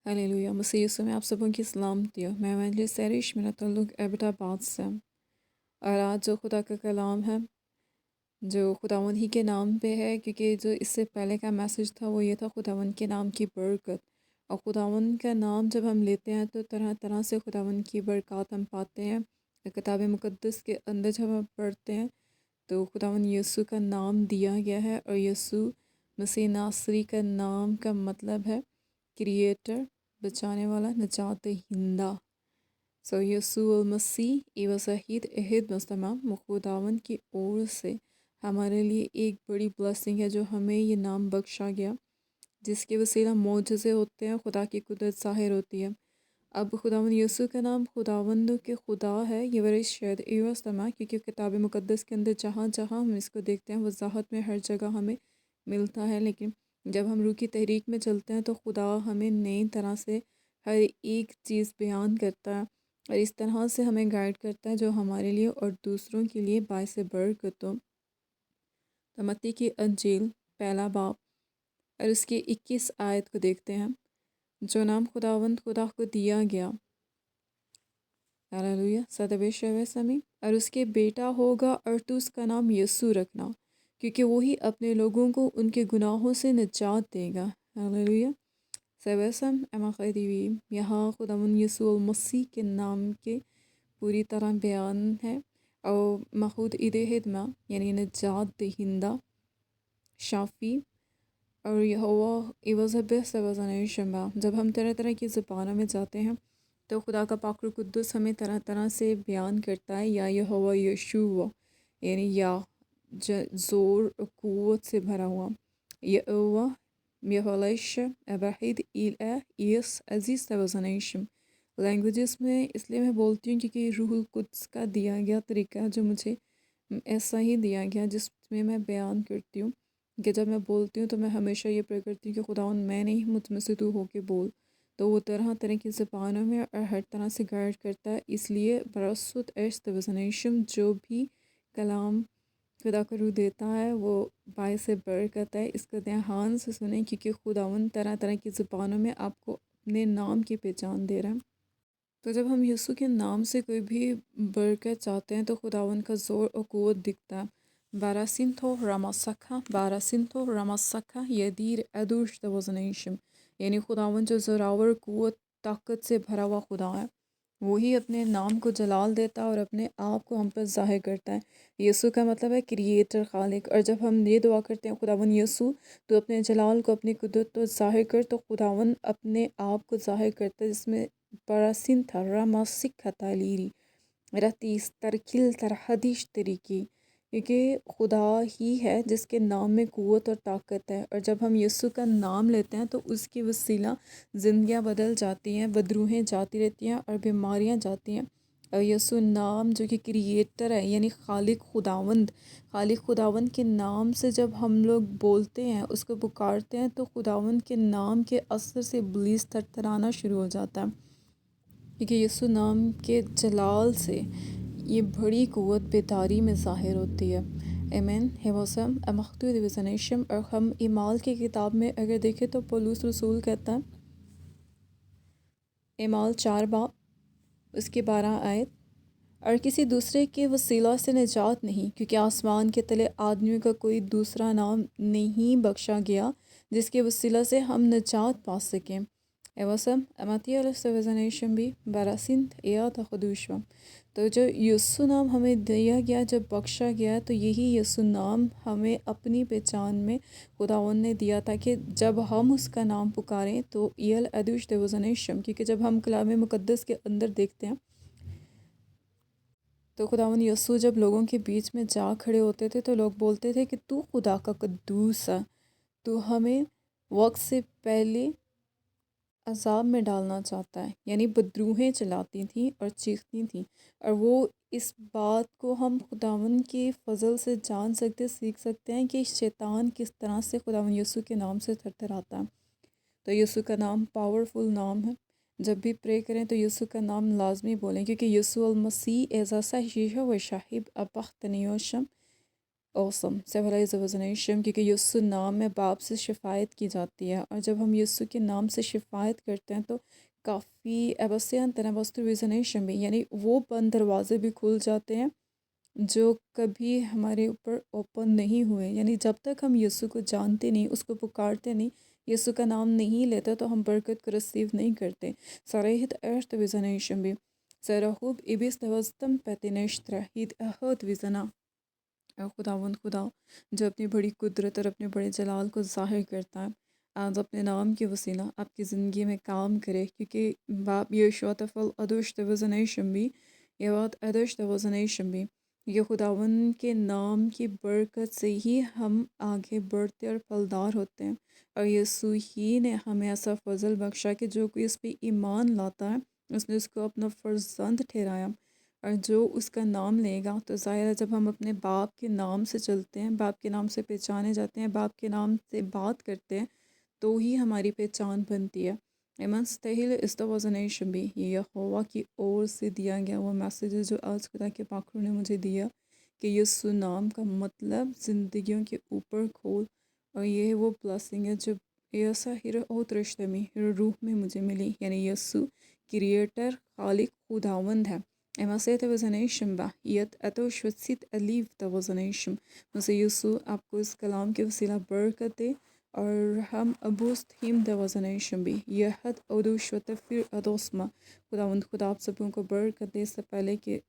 Hallelujah. मसीह यीशु में आप सबों की सलामती हो। मैं एवेंजलिस्ट सैरिश, मेरा ताल्लुक़ एबटाबाद से है। और आज जो खुदा का कलाम है, जो खुदावंद ही के नाम पे है, क्योंकि जो इससे पहले का मैसेज था वो ये था खुदावंद के नाम की बरकत। और खुदावंद का नाम जब हम लेते हैं तो तरह तरह से खुदावंद की बरकत हम पाते हैं। किताब मुक़द्दस के अंदर जब हम पढ़ते हैं तो खुदावंद यीशु का नाम दिया गया है, और यीशु मसीह नासरी का नाम का मतलब है क्रिएटर, बचाने वाला, निजात दहिंदा। सो यीशु मसीह वसहीद अहद मुस्तमाम खुदावन की ओर से हमारे लिए एक बड़ी ब्लेसिंग है जो हमें ये नाम बख्शा गया, जिसके वसीला मोजज़े होते हैं, खुदा की कुदरत ज़ाहिर होती है। अब खुदावंद यीशु का नाम खुदावंद के खुदा है, ये वरिश शायद इवस्तमा, क्योंकि किताब मुक़द्दस के अंदर जहाँ जहाँ हम इसको देखते हैं वजाहत में हर जगह हमें मिलता है। लेकिन जब हम रूह की तहरीक में चलते हैं तो खुदा हमें नई तरह से हर एक चीज़ बयान करता है, और इस तरह से हमें गाइड करता है जो हमारे लिए और दूसरों के लिए बायस बरकत हो। तो मत्ती की अंजील पहला बाब और उसके 21 आयत को देखते हैं। जो नाम खुदावंद खुदा को दिया गया, हालेलुया, सदबे समी, और उसके बेटा होगा, और तू उसका नाम यीशु रखना, क्योंकि वही अपने लोगों को उनके गुनाहों से निजात देगा। हालेलुया। सबसम अमखदीवी, यहाँ खुदावंद यीशु मसीह के नाम के पूरी तरह बयान है। और मखूद ईद हिदमा यानी निजात दहिंदा, शाफ़ी, और यहोवा इवज़ब सवज़नशम्बा। जब हम तरह तरह की ज़बानों में जाते हैं तो खुदा का पाक कुद्दुस हमें तरह तरह से बयान करता है। या यहोवा यशुवा यानी या ज़ोर और क़ुव्वत से भरा हुआ, यहोवा यहोलश अबहिद इस अज़ीज़ तवज़नशम। लैंग्वेजेस में इसलिए मैं बोलती हूँ क्योंकि रूहुल कुद्स का दिया गया तरीका जो मुझे ऐसा ही दिया गया, जिसमें मैं बयान करती हूँ कि जब मैं बोलती हूँ तो मैं हमेशा ये प्रे करती हूँ कि खुदावंद मैं नहीं, मुझ में से तू होके बोल। तो वो तरह तरह की ज़बानों में और हर तरह से गाइड करता है। इसलिए बरसुत एश तवज़नशम, जो भी कलाम खुदा का रूह देता है वो बायस बरकत है। इसका ध्यान से सुने, क्योंकि खुदावंद तरह तरह की ज़बानों में आपको अपने नाम की पहचान दे रहा है। तो जब हम यीशु के नाम से कोई भी बरकत चाहते हैं तो खुदावंद का ज़ोर और क़ुव्वत दिखता है। बारासिंथो रामासखा यदीर अदुश तवज़नशम, यानी खुदावंद जो ज़ोरावर क़ुव्वत ताकत से भरा हुआ खुदा है, वही अपने नाम को जलाल देता है और अपने आप को हम पर ज़ाहिर करता है। यीशु का मतलब है क्रिएटर, खालिक। और जब हम ये दुआ करते हैं खुदावंद यीशु तो अपने जलाल को, अपनी कुदरत को ज़ाहिर कर, तो खुदावंद अपने आप को ज़ाहिर करता है, जिसमें बरासिन था रामासिक तालीरी रतीस तरकिल तरहदिश तरीकी, क्योंकि खुदा ही है जिसके नाम में क़ुव्वत और ताकत है। और जब हम यीशु का नाम लेते हैं तो उसकी वसीला ज़िंदगियाँ बदल जाती हैं, बदरूहें जाती रहती हैं और बीमारियाँ जाती हैं। और यीशु नाम जो कि क्रिएटर है यानी खालिक खुदावंद के नाम से जब हम लोग बोलते हैं, उसको पुकारते हैं, तो खुदावंद के नाम के असर से इब्लीस थरथराना शुरू हो जाता है, क्योंकि यीशु नाम के जलाल से ये बड़ी क़ुव्वत बेदारी में ज़ाहिर होती है। आमीन। हेवसम अमख्तूद वज़नशम। और हम इमाल की किताब में अगर देखें तो पौलुस रसूल कहता है, इमाल 4 बाब उसके 12 आयत, और किसी दूसरे के वसीला से निजात नहीं, क्योंकि आसमान के तले आदमियों का कोई दूसरा नाम नहीं बख्शा गया जिसके वसीला से हम निजात पा सकें। एवसम अमतियाशम भी बारासिन या तखदूशम। तो जो यीशु नाम हमें दिया गया, जब बख्शा गया, तो यही यीशु नाम हमें अपनी पहचान में खुदावंद ने दिया था कि जब हम उसका नाम पुकारें तो यल अदुश तवज़नशम। क्योंकि जब हम कलाम मुक़द्दस के अंदर देखते हैं तो खुदावंद यीशु जब लोगों के बीच में जा खड़े होते थे तो लोग बोलते थे कि तू खुदा का कद्दूस है, तू हमें वक्त से पहले अजाब में डालना चाहता है। यानी बदरूहें चलाती थीं और चीखती थीं, और वो इस बात को हम खुदावंद के फ़ज़ल से जान सकते, सीख सकते हैं कि शैतान किस तरह से खुदावंद यीशु के नाम से थरथराता है। तो यीशु का नाम पावरफुल नाम है। जब भी प्रे करें तो यीशु का नाम लाजमी बोलें, क्योंकि यीशु मसीह एज़ासा शीशा व शाहिब अपख्तनियोशम اوسم سیولائزیشن، کیونکہ یسوع نام میں باپ سے شفایت کی جاتی ہے، اور جب ہم یسوع کے نام سے شفایت کرتے ہیں تو کافی ایبسیان تنوسترویزنیشن بھی، یعنی وہ بند دروازے بھی کھل جاتے ہیں جو کبھی ہمارے اوپر اوپن نہیں ہوئے، یعنی جب تک ہم یسوع کو جانتے نہیں، اس کو پکارتے نہیں، یسوع کا نام نہیں لیتے، تو ہم برکت کو رسیو نہیں کرتے۔ سریحت ارت ویزنیشن بھی سرحوب ابس دوستم پیتنیشتر ہید احد ویزنا، خدا جو اپنی بڑی قدرت اور اپنے بڑے جلال کو ظاہر کرتا ہے، آج اپنے نام کے وسیلہ آپ کی زندگی میں کام کرے، کیونکہ باپ یشوع تفل ادوش توزنیشن بھی، یہ بات ادوش توزنیشن بھی، یہ خداون کے نام کی برکت سے ہی ہم آگے بڑھتے اور پھلدار ہوتے ہیں، اور یسوع ہی نے ہمیں ایسا فضل بخشا کہ جو کوئی اس پہ ایمان لاتا ہے اس نے اس کو اپنا فرزند ٹھہرایا، اور جو اس کا نام لے گا، تو ظاہر ہے جب ہم اپنے باپ کے نام سے چلتے ہیں، باپ کے نام سے پہچانے جاتے ہیں، باپ کے نام سے بات کرتے ہیں، تو ہی ہماری پہچان بنتی ہے۔ مستحیل استوازنیشن بھی، یہ یہوہ کی اور سے دیا گیا وہ میسیج ہے جو آج خدا کے پاکروں نے مجھے دیا، کہ یسوع نام کا مطلب زندگیوں کے اوپر کھول، اور یہ وہ بلسنگ ہے جو ایسا اوت رشتے میں روح میں مجھے ملی، یعنی یسوع کریٹر، خالق، خداوند ہے۔ اما سے توزنیشن با یت اتو شوسیت الیو توزنیشن، مجھے یسوع آپ کو اس کلام کے وسیلہ برکت دے، اور ہم ابوست ہیم توزنیشن بھی یہ حد ادو شوتفر ادوسما، خداوند خدا آپ سبوں کو برکت دے۔ اس سے پہلے کہ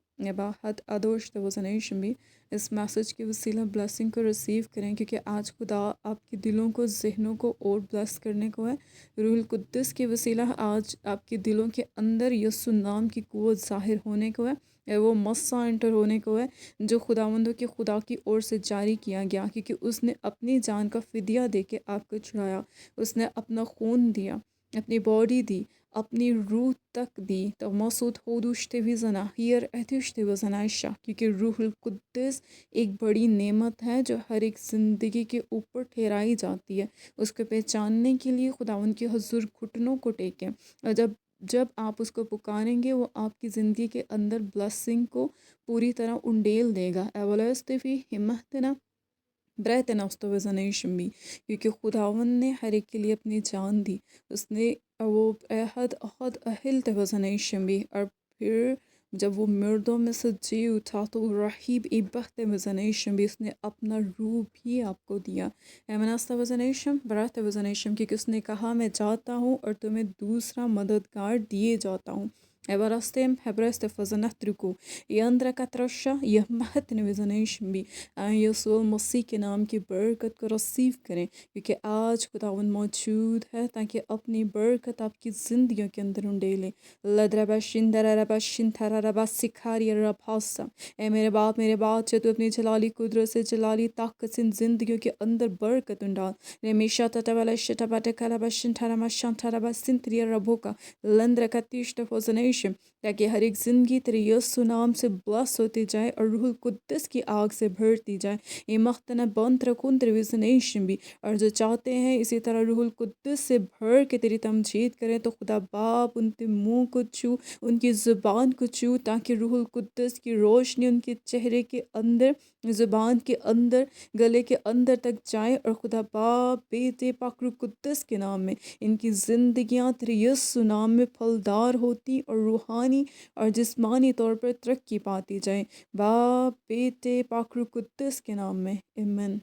حد ادوش توزنیشن بھی اس میسج کے وسیلہ بلیسنگ کو ریسیو کریں، کیونکہ آج خدا آپ کے دلوں کو، ذہنوں کو اور بلیس کرنے کو ہے۔ روح القدس کے وسیلہ آج آپ کے دلوں کے اندر یسوع نام کی قوت ظاہر ہونے کو ہے، وہ مسا انٹر ہونے کو ہے جو خداوندوں کے خدا کی اور سے جاری کیا گیا، کیونکہ اس نے اپنی جان کا فدیہ دے کے آپ کو چھڑایا، اس نے اپنا خون دیا، اپنی باڈی دی، اپنی روح تک دی، تو مسعود ہودوشتے بھی زنا ہیر اہتوشتے بھی زنائشہ، کیونکہ روح القدس ایک بڑی نعمت ہے جو ہر ایک زندگی کے اوپر ٹھہرائی جاتی ہے۔ اس کو پہچاننے کے لیے خداوند کے حضور گھٹنوں کو ٹیکیں، اور جب آپ اس کو پکاریں گے، وہ آپ کی زندگی کے اندر بلسنگ کو پوری طرح انڈیل دے گا۔ ایولستفی ہمتنا برہتنا استوزنیشن بھی، کیونکہ خداوند نے ہر ایک کے لیے اپنی جان دی، اس نے وہ احد احد اہل توزنیشن بھی، اور پھر جب وہ مردوں میں سے جی اٹھا تو رحیب ابخت وزنیشن بھی، اس نے اپنا روح بھی آپ کو دیا۔ ایمناستا وزنیشم برات وزنیشم، کیونکہ اس نے کہا میں جاتا ہوں اور تمہیں دوسرا مددگار دیے جاتا ہوں۔ ایورستیم ہیبرست فزنت رکو یہ اندر کا ترشا یہ مہتن وزنیشم بھی، یسوع مسیح کے نام کی برکت کو رسیو کریں، کیونکہ آج خداوند موجود ہے تاکہ اپنی برکت آپ کی زندگیوں کے اندر انڈیلے۔ لدربا شندر ربا شنتھر ربا سکھاری ربھاسا، اے میرے باپ میرے بادشاہ، تو اپنی جلالی قدرت سے، جلالی طاقت سے ان زندگیوں کے اندر برکت انڈال۔ ریمیشا تتوالا شتباٹا کالابا شنتھرما شنتھربا سنتری ربھوکا لندر کا تیشت فوزنیشم، تاکہ ہر ایک زندگی تیرے یسوع نام سے بلس ہوتی جائے اور روح القدس کی آگ سے بھرتی جائے۔ یہ مختنہ بنتر کنتر وزنیشن بھی، اور جو چاہتے ہیں اسی طرح روح القدس سے بھر کے تیری تمجید کریں، تو خدا باپ ان کے منہ کو چھو، ان کی زبان کو چھو، تاکہ روح القدس کی روشنی ان کے چہرے کے اندر، زبان کے اندر، گلے کے اندر تک جائے، اور خدا باپ بیٹے پاک روح قدس کے نام میں ان کی زندگیاں تیرے یسوع نام میں پھلدار ہوتی اور روحانی اور جسمانی طور پر ترقی پاتی جائیں، باپ بیٹے پاک روح قدس کے نام میں، آمین۔